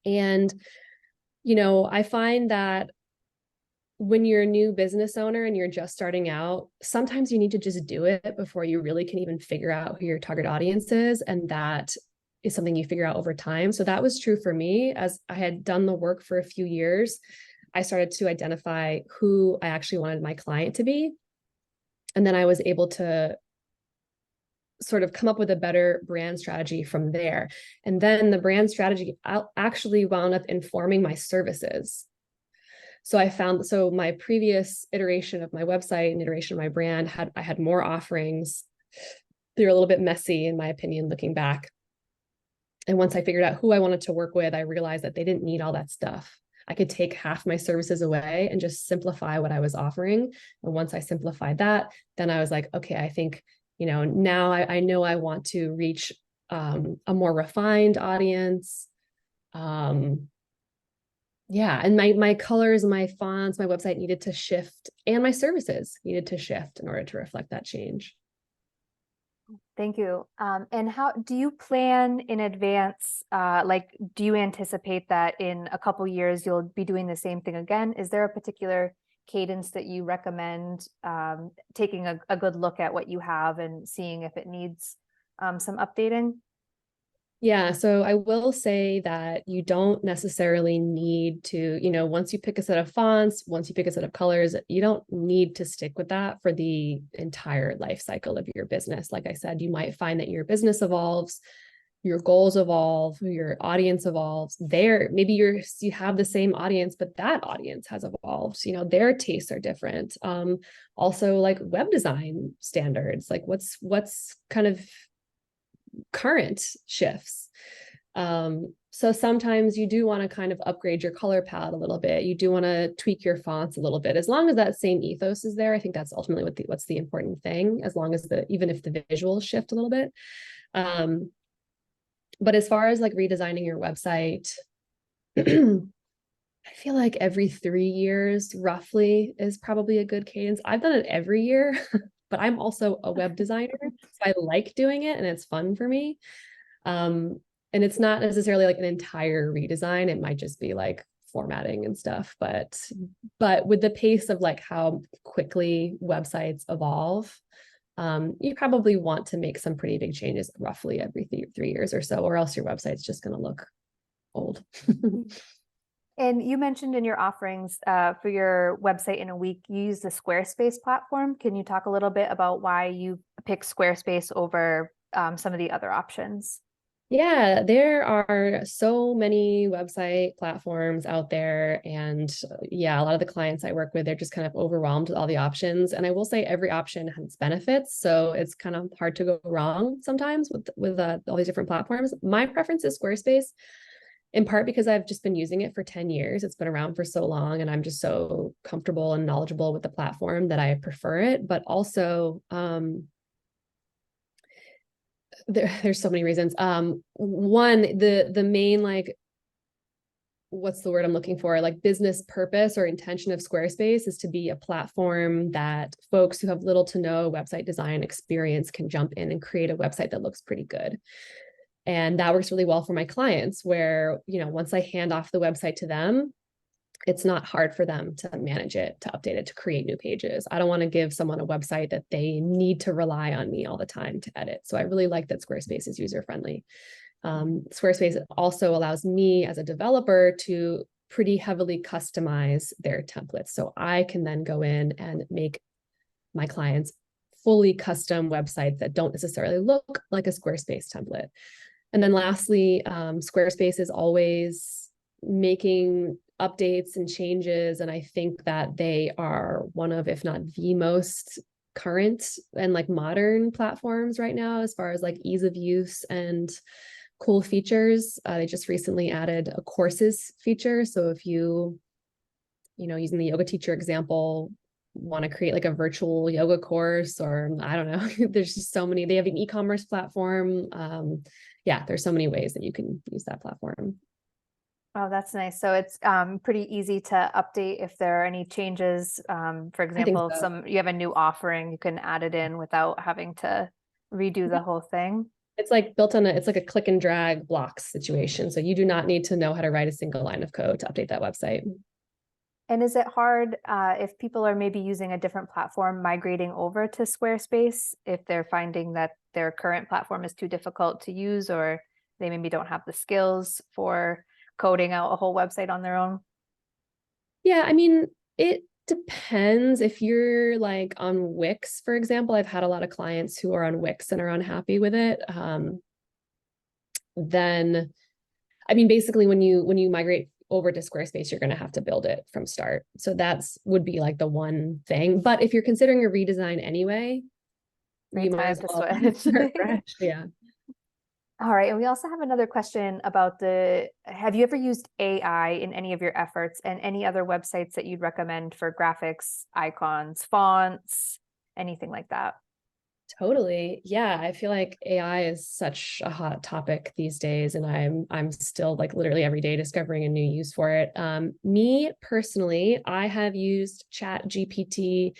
I find that when you're a new business owner and you're just starting out, sometimes you need to just do it before you really can even figure out who your target audience is, and that is something you figure out over time. So that was true for me. As I had done the work for a few years, I started to identify who I actually wanted my client to be. And then I was able to sort of come up with a better brand strategy from there. And then the brand strategy actually wound up informing my services. So my previous iteration of my website and iteration of my brand I had more offerings. They were a little bit messy, in my opinion, looking back. And once I figured out who I wanted to work with, I realized that they didn't need all that stuff. I could take half my services away and just simplify what I was offering. And once I simplified that, then I was like, okay, I think, now I know I want to reach a more refined audience. Yeah. And my colors, my fonts, my website needed to shift, and my services needed to shift in order to reflect that change. Thank you. And how do you plan in advance? Do you anticipate that in a couple years you'll be doing the same thing again? Is there a particular cadence that you recommend, taking a good look at what you have and seeing if it needs some updating? Yeah, so I will say that you don't necessarily need to, once you pick a set of fonts, once you pick a set of colors, you don't need to stick with that for the entire life cycle of your business. Like I said, you might find that your business evolves, your goals evolve, your audience evolves. Maybe you have the same audience, but that audience has evolved. Their tastes are different. Also, like web design standards, like what's kind of current shifts. So sometimes you do want to kind of upgrade your color palette a little bit. You do want to tweak your fonts a little bit. As long as that same ethos is there, I think that's ultimately what's the important thing, as long as even if the visuals shift a little bit. But as far as like redesigning your website, I feel like every 3 years roughly is probably a good cadence. I've done it every year, but I'm also a web designer, so I like doing it and it's fun for me. And it's not necessarily like an entire redesign. It might just be like formatting and stuff. But with the pace of like how quickly websites evolve, you probably want to make some pretty big changes roughly every 3 years or so, or else your website's just going to look old. And you mentioned in your offerings for your website in a week, you use the Squarespace platform. Can you talk a little bit about why you pick Squarespace over some of the other options? Yeah, there are so many website platforms out there. And yeah, a lot of the clients I work with, they're just kind of overwhelmed with all the options. And I will say every option has benefits. So it's kind of hard to go wrong sometimes with all these different platforms. My preference is Squarespace, in part because I've just been using it for 10 years. It's been around for so long, and I'm just so comfortable and knowledgeable with the platform that I prefer it. But also, there's so many reasons. One, the main, like, what's the word I'm looking for? Like, business purpose or intention of Squarespace is to be a platform that folks who have little to no website design experience can jump in and create a website that looks pretty good. And that works really well for my clients, where, once I hand off the website to them, it's not hard for them to manage it, to update it, to create new pages. I don't want to give someone a website that they need to rely on me all the time to edit. So I really like that Squarespace is user-friendly. Squarespace also allows me as a developer to pretty heavily customize their templates. So I can then go in and make my clients fully custom websites that don't necessarily look like a Squarespace template. And then lastly, Squarespace is always making updates and changes. And I think that they are one of, if not the most current and like modern platforms right now, as far as like ease of use and cool features. They just recently added a courses feature. So if using the yoga teacher example, want to create like a virtual yoga course, or I don't know, there's just so many. They have an e-commerce platform. There's so many ways that you can use that platform. Oh, that's nice. So it's pretty easy to update if there are any changes. For I think example, so. you have a new offering, you can add it in without having to redo the whole thing. It's like it's like a click and drag blocks situation. So you do not need to know how to write a single line of code to update that website. And is it hard if people are maybe using a different platform migrating over to Squarespace, if they're finding that their current platform is too difficult to use, or they maybe don't have the skills for coding out a whole website on their own? Yeah, I mean, it depends. If you're like on Wix, for example, I've had a lot of clients who are on Wix and are unhappy with it. Then, I mean, basically when you migrate over to Squarespace, you're going to have to build it from start. So would be like the one thing. But if you're considering a redesign anyway, Great you might time as to well switch. start fresh. Yeah. All right. And we also have another question about have you ever used AI in any of your efforts, and any other websites that you'd recommend for graphics, icons, fonts, anything like that? Totally. Yeah, I feel like AI is such a hot topic these days, and I'm still like literally every day discovering a new use for it. Me personally, I have used Chat GPT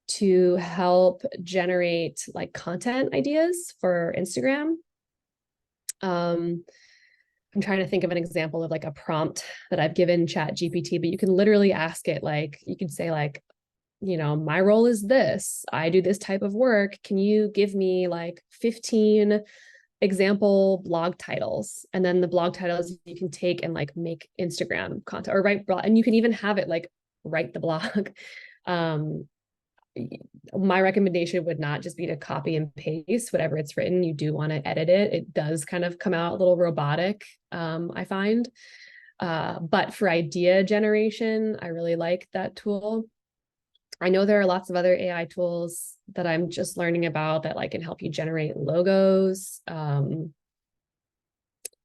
to help generate like content ideas for Instagram. I'm trying to think of an example of like a prompt that I've given Chat GPT, but you can literally ask it, like, you can say like, my role is this, I do this type of work. Can you give me like 15 example blog titles? And then the blog titles you can take and like make Instagram content or write blog, and you can even have it like write the blog. My recommendation would not just be to copy and paste whatever it's written. You do want to edit it. It does kind of come out a little robotic, I find. But for idea generation, I really like that tool. I know there are lots of other AI tools that I'm just learning about that like can help you generate logos,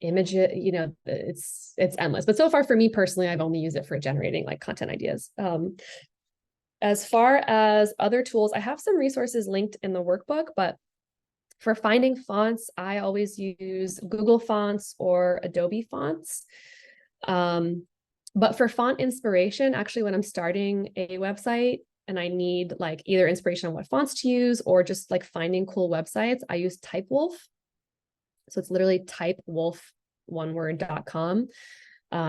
images, it's endless. But so far for me personally, I've only used it for generating like content ideas. As far as other tools, I have some resources linked in the workbook, but for finding fonts, I always use Google Fonts or Adobe Fonts. But for font inspiration, actually, when I'm starting a website and I need like either inspiration on what fonts to use or just like finding cool websites, I use Typewolf. So it's literally typewolf, one word.com.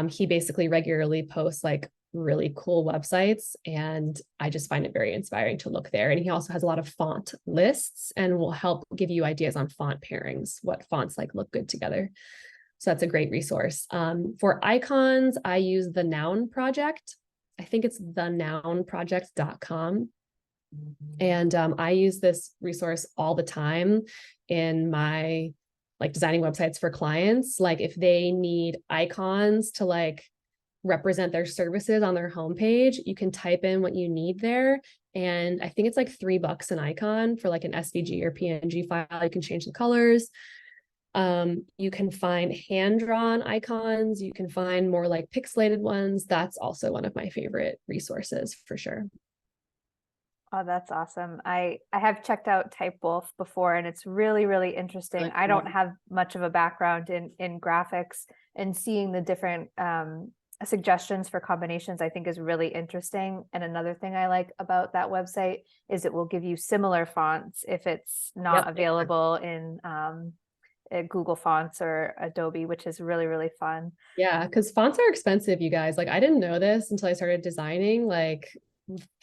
He basically regularly posts like really cool websites, and I just find it very inspiring to look there. And he also has a lot of font lists and will help give you ideas on font pairings, what fonts like look good together. So that's a great resource. For icons, I use the Noun Project. I think it's thenounproject.com. And I use this resource all the time in my like designing websites for clients. Like if they need icons to like represent their services on their homepage, you can type in what you need there. And I think it's like $3 an icon for like an SVG or PNG file. You can change the colors. You can find hand-drawn icons. You can find more like pixelated ones. That's also one of my favorite resources for sure. Oh, that's awesome. I have checked out Typewolf before, and it's really, really interesting. Really I cool. don't have much of a background in graphics, and seeing the different suggestions for combinations, I think is really interesting. And another thing I like about that website is it will give you similar fonts if it's not Yep. available in Google Fonts or Adobe, which is really, really fun. Yeah, because fonts are expensive, you guys. Like I didn't know this until I started designing. Like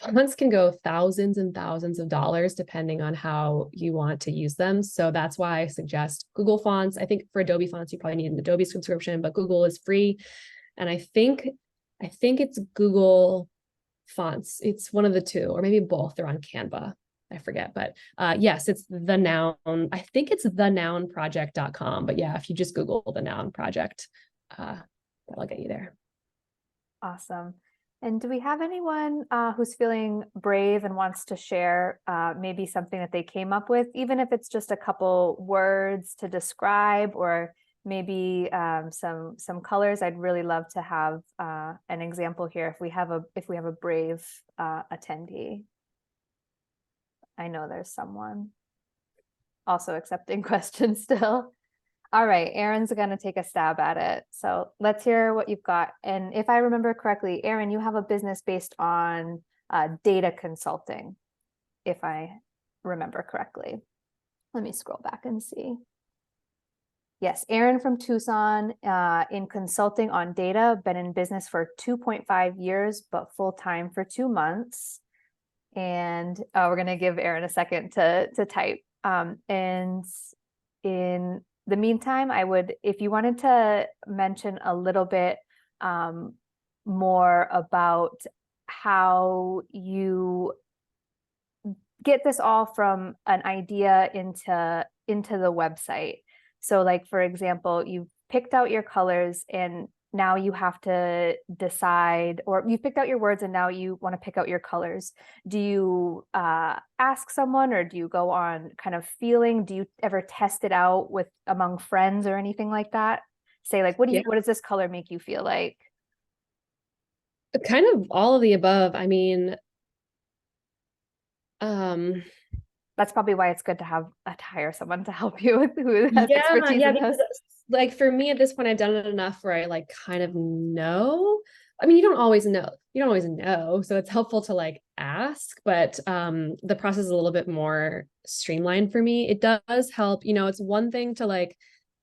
fonts can go thousands and thousands of dollars depending on how you want to use them. So that's why I suggest Google Fonts. I think for Adobe Fonts, you probably need an Adobe subscription, but Google is free. And I think it's Google Fonts. It's one of the two, or maybe both. They're on Canva. I forget, but yes, it's the Noun. I think it's thenounproject.com. But yeah, if you just Google the Noun Project, that'll get you there. Awesome. And do we have anyone who's feeling brave and wants to share maybe something that they came up with, even if it's just a couple words to describe, or maybe some colors? I'd really love to have an example here if we have a brave attendee. I know there's someone also accepting questions still. All right, Erin's going to take a stab at it. So let's hear what you've got. And if I remember correctly, Erin, you have a business based on data consulting, if I remember correctly. Let me scroll back and see. Yes, Erin from Tucson, in consulting on data, been in business for 2.5 years, but full-time for 2 months. And we're going to give Erin a second to type. And in the meantime, if you wanted to mention a little bit more about how you get this all from an idea into the website. So like, for example, you've picked out your colors and now you have to decide, or you've picked out your words and now you want to pick out your colors. Do you ask someone, or do you go on kind of feeling? Do you ever test it out among friends or anything like that? Say like, what does this color make you feel like? Kind of all of the above. I mean, that's probably why it's good to hire someone to help you with who has expertise in because this. like for me at this point, I've done it enough where I like kind of know. I mean, you don't always know. You don't always know. So it's helpful to like ask, but the process is a little bit more streamlined for me. It does help, it's one thing to like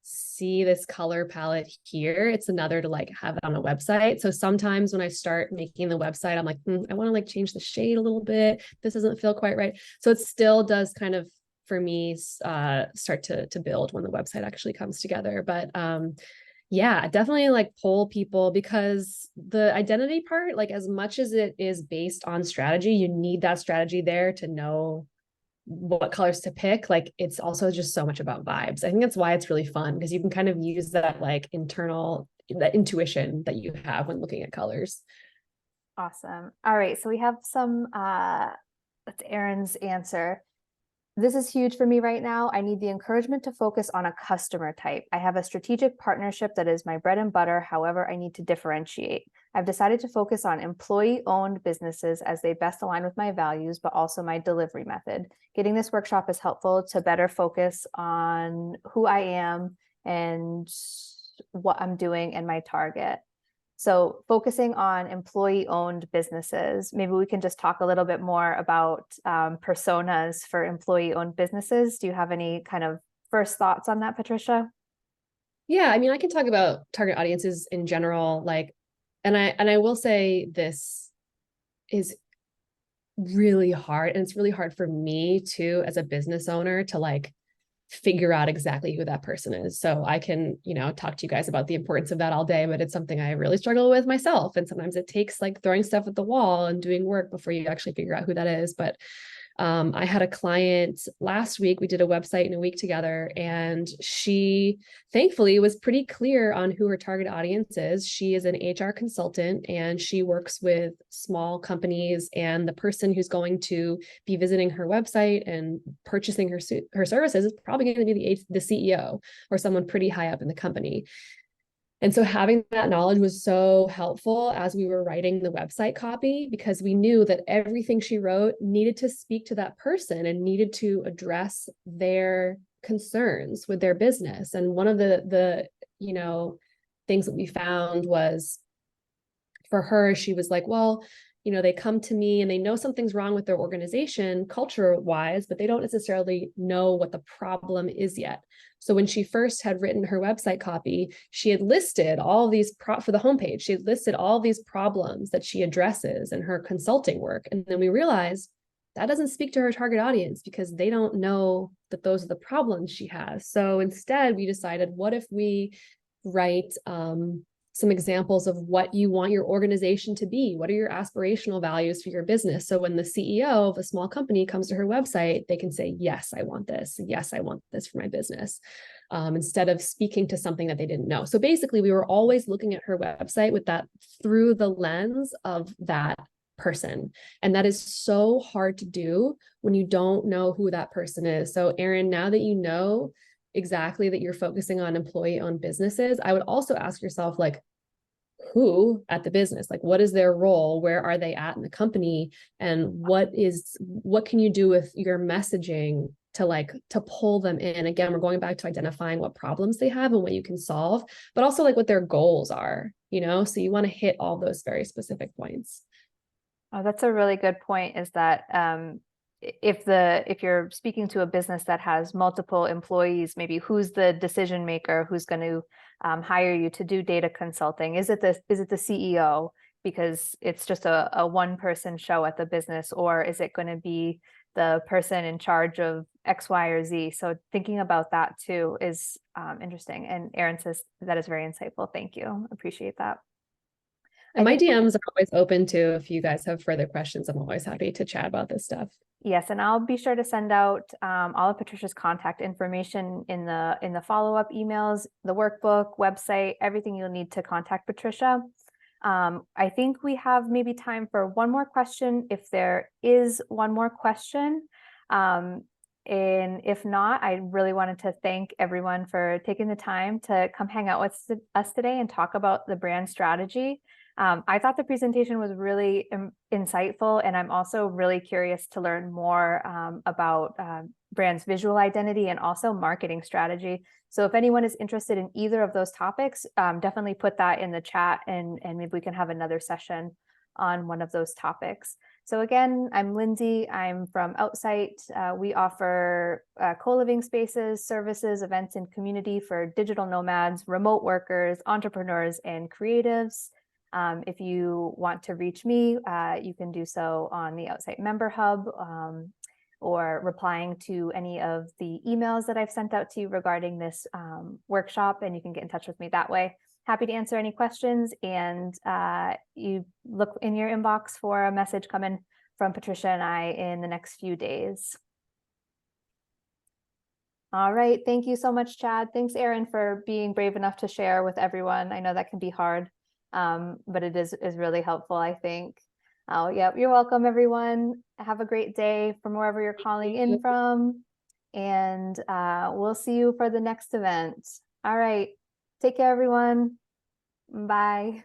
see this color palette here. It's another to like have it on a website. So sometimes when I start making the website, I'm like, I want to like change the shade a little bit. This doesn't feel quite right. So it still does kind of, for me, start to build when the website actually comes together. But yeah, definitely like poll people, because the identity part, like as much as it is based on strategy, you need that strategy there to know what colors to pick. Like it's also just so much about vibes. I think that's why it's really fun, because you can kind of use that like that intuition that you have when looking at colors. Awesome. All right, so we have that's Erin's answer. This is huge for me right now. I need the encouragement to focus on a customer type. I have a strategic partnership that is my bread and butter. However, I need to differentiate. I've decided to focus on employee-owned businesses as they best align with my values, but also my delivery method. Getting this workshop is helpful to better focus on who I am and what I'm doing and my target. So focusing on employee-owned businesses, maybe we can just talk a little bit more about personas for employee-owned businesses. Do you have any kind of first thoughts on that, Patricia? Yeah, I mean, I can talk about target audiences in general, like, and I will say this is really hard, and it's really hard for me too as a business owner to like figure out exactly who that person is. So I can, talk to you guys about the importance of that all day, but it's something I really struggle with myself. And sometimes it takes like throwing stuff at the wall and doing work before you actually figure out who that is. But I had a client last week. We did a website in a week together, and she thankfully was pretty clear on who her target audience is. She is an HR consultant and she works with small companies. And the person who's going to be visiting her website and purchasing her services is probably going to be the CEO or someone pretty high up in the company. And so having that knowledge was so helpful as we were writing the website copy, because we knew that everything she wrote needed to speak to that person and needed to address their concerns with their business. And one of the things that we found was, for her, she was like, well, they come to me and they know something's wrong with their organization culture wise, but they don't necessarily know what the problem is yet. So when she first had written her website copy, she had listed all these for the homepage, she had listed all these problems that she addresses in her consulting work. And then we realized that doesn't speak to her target audience because they don't know that those are the problems she has. So instead, we decided, what if we write some examples of what you want your organization to be? What are your aspirational values for your business? So when the CEO of a small company comes to her website, they can say, yes, I want this. Yes, I want this for my business, instead of speaking to something that they didn't know. So basically, we were always looking at her website with that through the lens of that person. And that is so hard to do when you don't know who that person is. So Erin, now that you know exactly that you're focusing on employee-owned businesses, I would also ask yourself, like, who at the business, like, what is their role? Where are they at in the company? And what can you do with your messaging to pull them in? Again, we're going back to identifying what problems they have and what you can solve, but also like what their goals are, so you want to hit all those very specific points. Oh, that's a really good point, is that if you're speaking to a business that has multiple employees, maybe who's the decision maker, who's going to hire you to do data consulting? Is it the CEO, because it's just a one person show at the business, or is it going to be the person in charge of X, Y, or Z? So thinking about that too is interesting. And Erin says that is very insightful. Thank you. Appreciate that. And my DMs are always open to, if you guys have further questions, I'm always happy to chat about this stuff. Yes, and I'll be sure to send out all of Patricia's contact information in the follow-up emails, the workbook, website, everything you'll need to contact Patricia. I think we have maybe time for one more question, if there is one more question. And if not, I really wanted to thank everyone for taking the time to come hang out with us today and talk about the brand strategy. I thought the presentation was really insightful, and I'm also really curious to learn more about brand's visual identity and also marketing strategy. So if anyone is interested in either of those topics, definitely put that in the chat, and maybe we can have another session on one of those topics. So again, I'm Lindsay. I'm from Outsite. We offer co-living spaces, services, events, and community for digital nomads, remote workers, entrepreneurs, and creatives. If you want to reach me, you can do so on the Outsite Member Hub, or replying to any of the emails that I've sent out to you regarding this workshop, and you can get in touch with me that way. Happy to answer any questions, and you look in your inbox for a message coming from Patricia and I in the next few days. All right, thank you so much, Chad. Thanks, Erin, for being brave enough to share with everyone. I know that can be hard. But it is really helpful, I think. Oh, yeah, you're welcome, everyone. Have a great day from wherever you're calling in from. And we'll see you for the next event. All right. Take care, everyone. Bye.